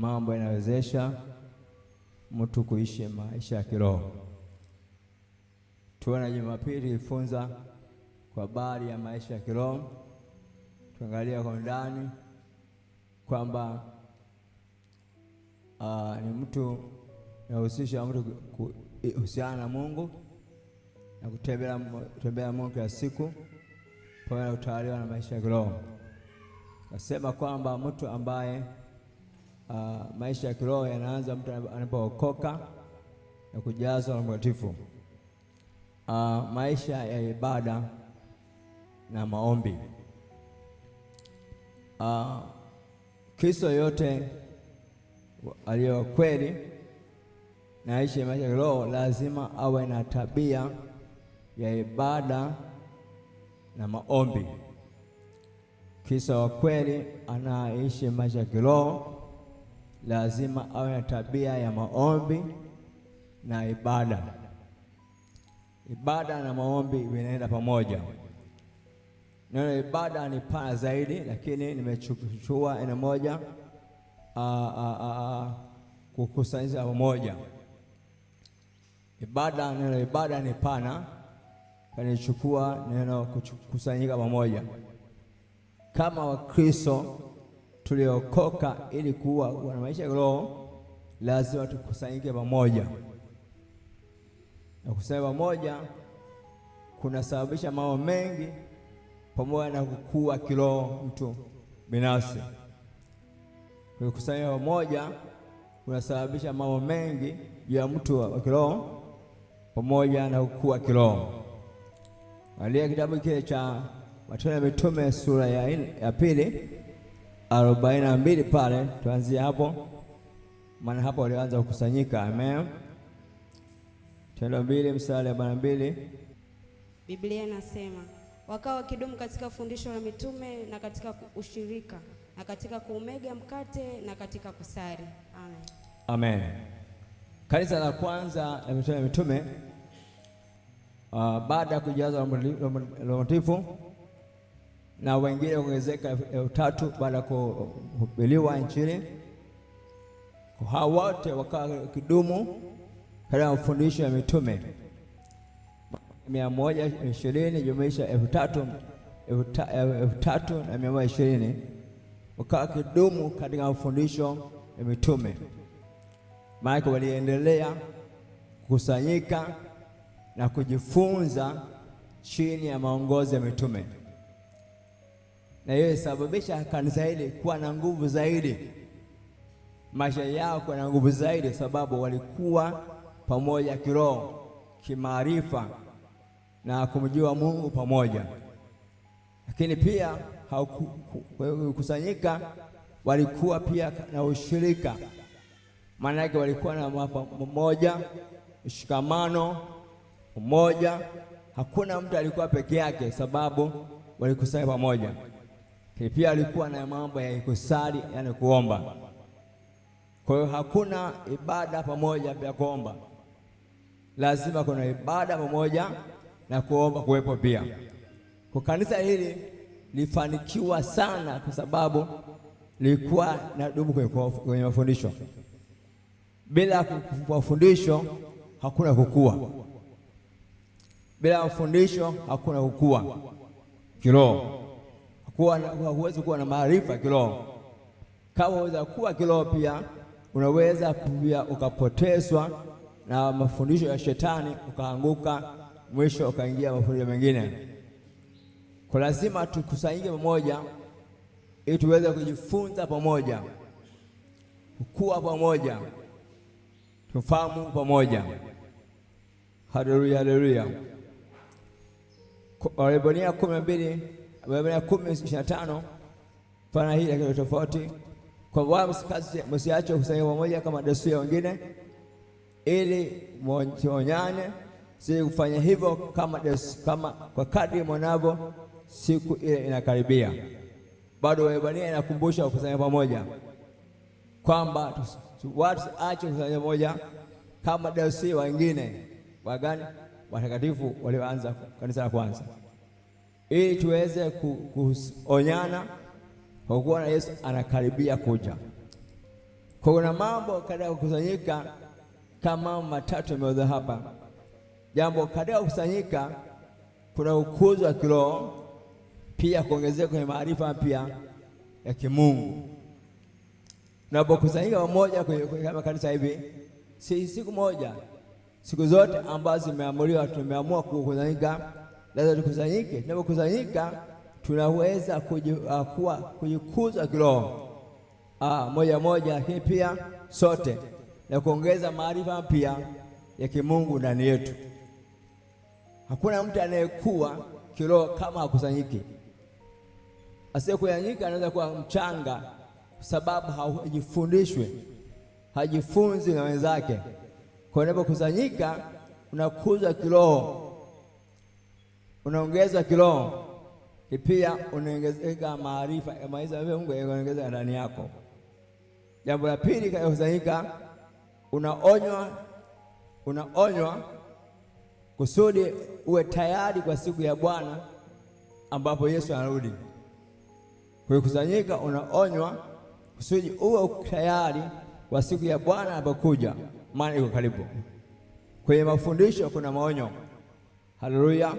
mambo yanawezesha mtu kuishi maisha ya kiroho. Tuona Jumapili ifunza kwa habari ya maisha ya kiroho. Tuangalia kwa ndani kwamba ni mtu anahusisha mtu kuhusiana na Mungu na kutembea Mungu kila siku pamoja na kutawaliwa na maisha ya kiroho. Nasema kwamba mtu ambaye maisha ya kiroho yanaanza mtu anapookoka na kujazwa na Roho Mtakatifu. Maisha ya ibada na maombi. Kristo yote aliyo kweli na aishi maisha ya kiroho lazima awe na tabia ya ibada na maombi. Kristo wa kweli anaishi maisha ya kiroho lazima awe na tabia ya maombi na ibada. Ibada na maombi vinaenda pamoja. Neno ibada ni pana zaidi, lakini nimechukua eneo moja kukusanyika pamoja. Ibada, neno ibada ni pana, kanichukua neno kukusanyika pamoja. Kama Wakristo tuliokoka ili kuwa na maisha ya kiroho, lazima tukusanyike pamoja. Na kusanyika pamoja kunasababisha mambo mengi pamoja na kukua kiroho mtu binafsi. Kukusanyika pamoja kunasababisha mambo mengi ya mtu wa kiroho pamoja na kukua kiroho. Angalia kitabu kile cha Matendo ya Mitume sura ya pili 42 pale, tuanzie hapo, maana hapo walianza kukusanyika. Amen. Matendo 2 mstari wa 42. Biblia inasema, wakawa wakidumu katika fundisho la mitume na katika ushirika na katika kuumega mkate na katika kusali. Amen. Amen. Kanisa la kwanza la Matendo ya Mitume baada ya kujazwa Roho Mtakatifu na wengine kuongezeka 3 baada ya kuhubiriwa Injili, hao wote wakawa kidumu katika mafundisho ya mitume 120 jumlisha 3,120 wakawa kidumu katika mafundisho ya mitume. Maana waliendelea kukusanyika na kujifunza chini ya maongozi ya mitume, na hiyo sababisha kanisa hili kuwa na nguvu zaidi, maisha yao kuwa na nguvu zaidi, sababu walikuwa pamoja kiroho, kimaarifa na kumjua Mungu pamoja. Lakini pia hawakusanyika, walikuwa pia na ushirika, maana yake walikuwa na mmoja, mshikamano mmoja. Hakuna mtu alikuwa peke yake, sababu walikusanya pamoja. Pia alikuwa na mambo ya kusali, yani kuomba. Kwa hiyo hakuna ibada pamoja bila kuomba. Lazima kuna ibada pamoja na kuomba kuwepo pia. Kwa kanisa hili lifanikiwa sana kwa sababu lilikuwa na dumu kwenye mafundisho. Bila mafundisho hakuna kukua. Bila mafundisho hakuna kukua kiroho. Huwezi kuwa na maarifa kiroho. Kama unaweza kuwa kiroho, pia unaweza pia ukapotezwa na mafundisho ya shetani, ukaanguka, mwisho ukaingia mafundisho mengine. Kwa lazima tukusanyike pamoja ili tuweze kujifunza pamoja, kukua pamoja, tufahamu pamoja. Haleluya, haleluya. Waebrania 12 Waebrania 10:25 fana hii lakini tofauti, kwa wao msiache kukusanyika pamoja kama desturi ya wengine, ili muonyane, si kufanya hivyo kama kwa kadri mwanavyo siku ile inakaribia. Bado Waebrania inakumbusha kukusanyika pamoja, kwamba watu aache kukusanyika pamoja kama desturi wengine. Wagani? Watakatifu walioanza kanisa la kwanza, ili tuweze kuonyana kwa kuwa na Yesu anakaribia kuja. Kuna mambo katika kukusanyika kama matatu yameorodheshwa hapa. Jambo katika kukusanyika, kuna ukuzo wa kiroho, pia kuongezeka kwenye maarifa pia ya kimungu. Tunapokusanyika pamoja kama kanisa hivi, si siku moja, siku zote ambazo zimeamuriwa, tumeamua kukusanyika, lazima tukusanyike. Tunapokusanyika tunaweza kujikuza kiroho moja, lakini pia sote na kuongeza maarifa pia ya kimungu ndani yetu. Hakuna mtu anayekuwa kiroho kama hakusanyiki. Asiyekusanyika anaweza kuwa mchanga, kwa sababu hajifundishwe, hajifunzi na wenzake. Kwa unapokusanyika unakuza kiroho, unaongeza kiroho, pia unaongezeka maarifa ya maisha ya Mungu yanaongezeka ndani yako. Jambo la pili, katika kusanyika unaonywa kusudi uwe tayari kwa siku ya Bwana ambapo Yesu anarudi. Kwa kusanyika unaonywa kusudi uwe tayari kwa siku ya Bwana anapokuja, maana iko karibu. Kwenye mafundisho kuna maonyo. Haleluya!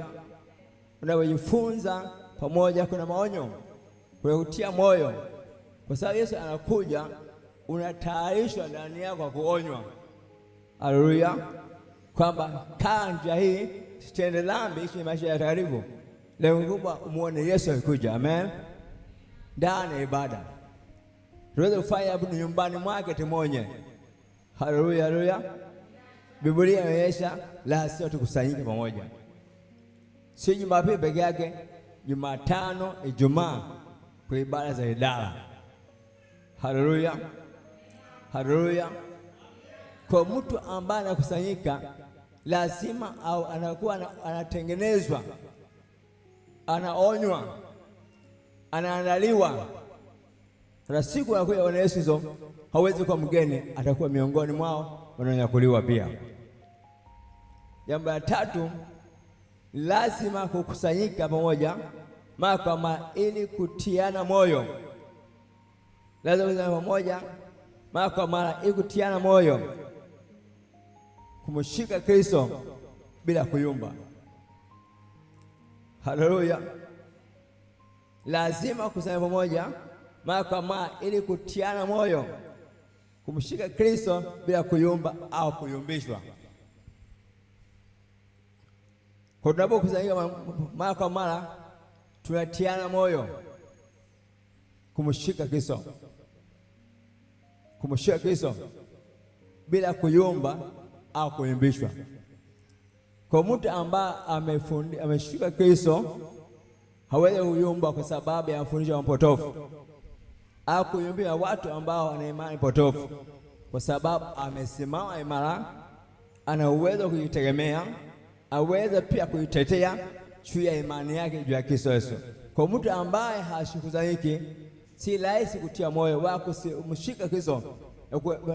Unapojifunza pamoja kuna maonyo, kwa kutia moyo, kwa sababu Yesu anakuja. Unatayarishwa ndani yako kwa kuonywa. Haleluya! Kwamba kaa njia hii, sitende dhambi, ishi maisha ya takatifu. Lengo kubwa umuone Yesu akikuja. Amen. Ndani ya ibada tuweze kufanya hapo nyumbani mwake tumonye. Haleluya, haleluya. Biblia inaonyesha lazima tukusanyike pamoja, si Jumapili peke yake, Jumatano, Ijumaa kwa ibada za idara. Haleluya, haleluya. Kwa mtu ambaye anakusanyika lazima au anakuwa anatengenezwa, anaonywa, anaandaliwa. Na siku anakuja Bwana Yesu hizo hawezi kuwa mgeni, atakuwa miongoni mwao wananyakuliwa pia. Jambo la tatu, lazima kukusanyika pamoja mara kwa mara ili kutiana moyo. Lazima kukusanyika pamoja mara kwa mara ili kutiana moyo, kumshika Kristo bila kuyumba. Haleluya. Lazima kukusanyika pamoja mara kwa mara ili kutiana moyo, kumshika Kristo bila kuyumba au kuyumbishwa. Kwa tunapokusanyika mara kwa mara tunatiana moyo kumshika Kristo, kumshika Kristo bila kuyumba au kuyumbishwa. Kwa mtu ambaye ameshika Kristo hawezi kuyumba kwa sababu ya mafundisho mapotofu au kuyumbia watu ambao wana imani potofu, kwa sababu amesimama imara, ana uwezo kujitegemea, aweza pia kujitetea juu ya imani yake juu ya Kristo Yesu. Kwa mtu ambaye hashikusanyiki, si rahisi kutia moyo wako kumshika Kristo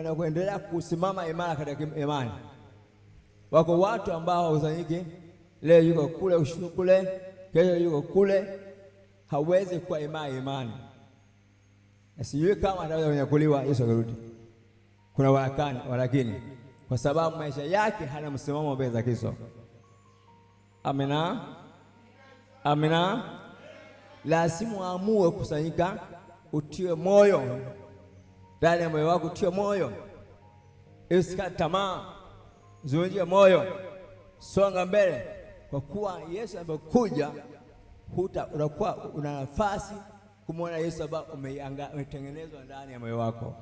na kuendelea kusimama imara katika imani. Wako watu ambao hawakusanyiki, leo yuko kule ushuku kule, kesho yuko kule, hawezi kuwa imani. Sijui kama ataweza kunyakuliwa Yesu akirudi. Kuna walakini kwa sababu maisha yake hana msimamo mbele za Kristo. Amina, amina. Lazima uamue kusanyika, utiwe moyo ndani ya moyo wako, utiwe moyo, usikate tamaa, zunjie moyo, songa mbele, kwa kuwa Yesu anapokuja utakuwa una nafasi kumwona Yesu ambaye umetengenezwa ndani ya moyo wako.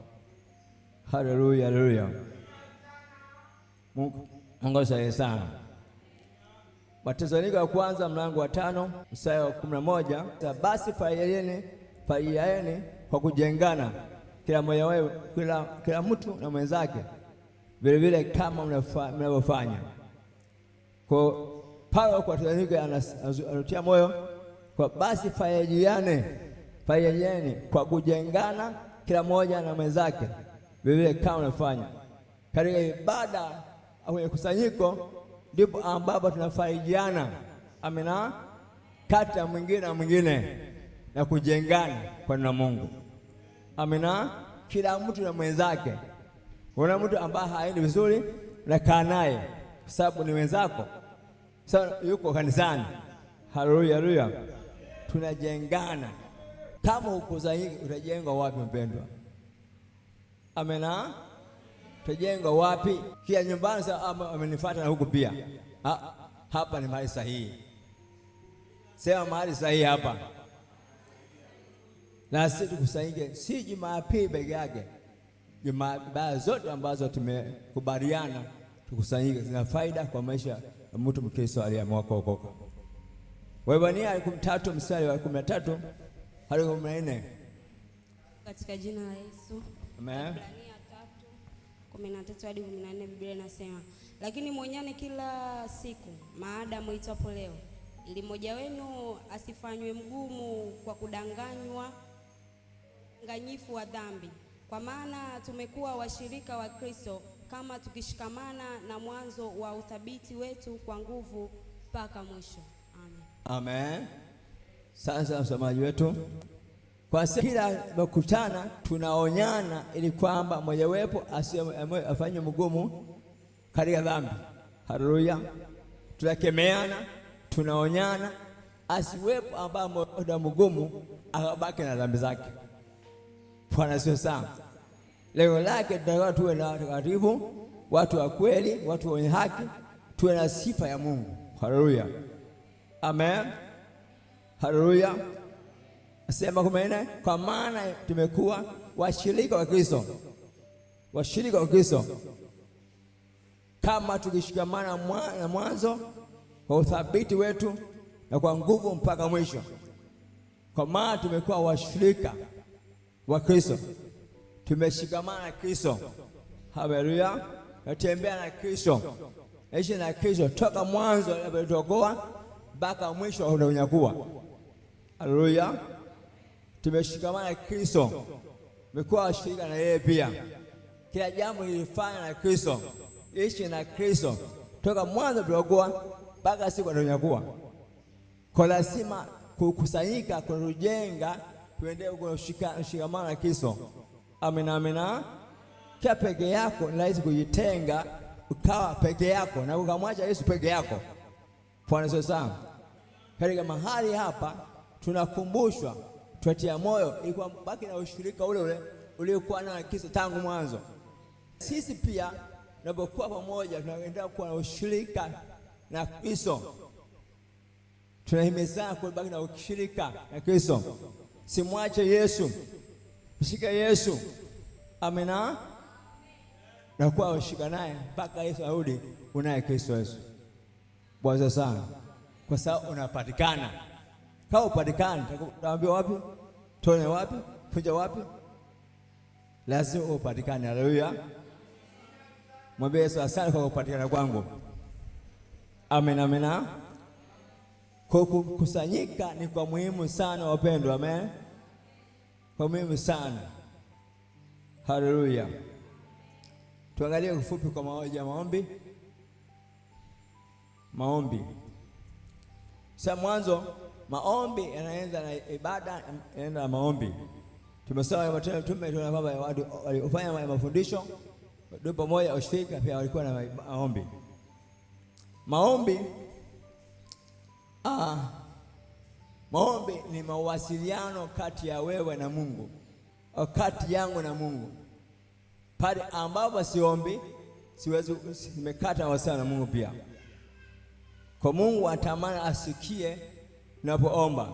Haleluya, haleluya. Mungu ongoza sana. Wathesalonike wa kwanza mlango wa 5 mstari wa 11, basi farijianeni kwa kujengana kila mmoja wenu, kila mtu na mwenzake vile vile kama mnavyofanya. Kwa Paulo kwa Wathesalonike anatia moyo kwa basi farijianeni kwa kujengana kila mmoja na mwenzake vile vile kama mnafanya. Katika ibada au kwenye kusanyiko ndipo ambapo tunafarijiana, amina, kati ya mwingine na mwingine na kujengana kwa neno la Mungu. Amina. kila mtu na mwenzake. Una mtu ambaye haendi vizuri, unakaa naye kwa sababu ni wenzako. Sasa yuko kanisani. Haleluya, haleluya. Tunajengana. Kama ukusanyika utajenga wapi mpendwa? Amena. Utajenga wapi? Kia nyumbani sasa amenifuata na huku pia. Hapa ni mahali sahihi. Sema mahali sahihi hapa. Na sisi tukusanyike si Jumapili peke yake. Jumapili zote ambazo tumekubaliana tukusanyike zina faida kwa maisha ya mtu Mkristo aliyeamua kuokoka. Waebrania 13 mstari wa 13 hadi 14. Katika jina la Yesu. Amen. Waebrania 3:13 hadi 14, Biblia inasema, lakini mwonyane kila siku maadamu itwapo leo, ili mmoja wenu asifanywe mgumu kwa kudanganywa udanganyifu wa dhambi. Kwa maana tumekuwa washirika wa Kristo kama tukishikamana na mwanzo wa uthabiti wetu kwa nguvu mpaka mwisho. Amen. Amen. Sasa msomaji wetu, kwa kila mkutana tunaonyana ili kwamba mmoja wetu afanye mgumu katika dhambi. Haleluya. Tunakemeana, tunaonyana asiwepo ambaye mmoja mgumu akabaki na dhambi zake. Bwana sio sana. Lengo lake tunataka tuwe na watakatifu, watu wa kweli, watu wenye haki, tuwe na sifa ya Mungu. Haleluya. Amen. Haleluya. Asema kwa maana tumekuwa washirika wa Kristo. Washirika wa Kristo kama tukishikamana na mwanzo kwa uthabiti wetu na kwa nguvu mpaka mwisho. Kwa maana tumekuwa washirika wa Kristo. Tumeshikamana na Kristo. Haleluya. Natembea na Kristo. Ishi na Kristo toka mwanzo alipotokoa mpaka mwisho unanyakua. Haleluya. Tumeshikamana na Kristo. Tumekuwa washirika na yeye pia. Kila jambo lilifanya na Kristo. Ishi na Kristo toka mwanzo tuliokuwa mpaka siku tunanyakua. Kwa lazima kukusanyika kujenga tuendelee kushikamana na Kristo. Amina, amina. Kia peke yako ni rahisi kujitenga ukawa peke yako na ukamwacha Yesu peke yako. Bwana Yesu sana. Katika mahali hapa tunakumbushwa, tuatia moyo ili kwa baki na ushirika ule uliokuwa na Kristo tangu mwanzo. Sisi pia tunapokuwa pamoja tunaendelea kuwa na ushirika na Kristo. Tunahimizana kubaki na ushirika na Kristo. Simwache Yesu. Mshike Yesu. Amina. Na kuwa ushika naye mpaka Yesu arudi, unaye Kristo Yesu. Bwana sana. Kwa sababu unapatikana. Kama upatikane, utaambia wapi? Tone wapi? Fuja wapi? Lazima upatikane. Haleluya. Mwambie Yesu asante kwa kupatikana kwangu. Amen, amina. Kukusanyika ni kwa muhimu sana wapendwa. Amen. Kwa muhimu sana. Haleluya. Tuangalie ufupi kwa maombi. Maombi. Sasa mwanzo maombi yanaanza na ibada, yanaenda na maombi. Tumesoma Matendo ya Mitume tunaona kwamba watu walifanya mafundisho ndio pamoja ushirika pia walikuwa na maombi. Maombi maombi ni mawasiliano kati ya wewe na Mungu, au kati yangu na Mungu. Pale ambapo siombi siwezi, nimekata mawasiliano na Mungu pia. Kwa Mungu atamani asikie tunapoomba,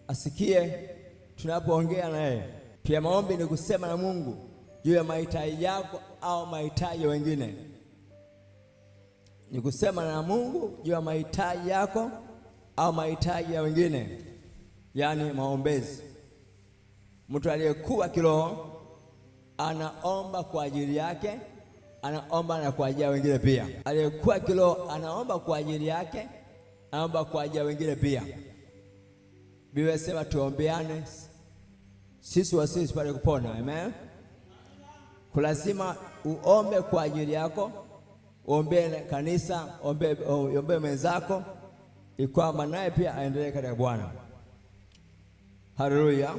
asikie tunapoongea na yeye. Pia maombi ni kusema na Mungu juu ya mahitaji yako au mahitaji wengine. Ni kusema na Mungu juu ya mahitaji yako au mahitaji ya wengine, yaani maombezi. Mtu aliyekuwa kiroho anaomba kwa ajili yake, anaomba na kwa ajili ya wengine pia. Aliyekuwa kiroho anaomba kwa ajili yake, anaomba kwa ajili ya wengine pia. Biblia inasema tuombeane sisi wa sisi pale kupona. Amen. Kulazima uombe kwa ajili yako, uombe kanisa, uombe mwenzako ili kwamba naye pia aendelee katika Bwana. Haleluya.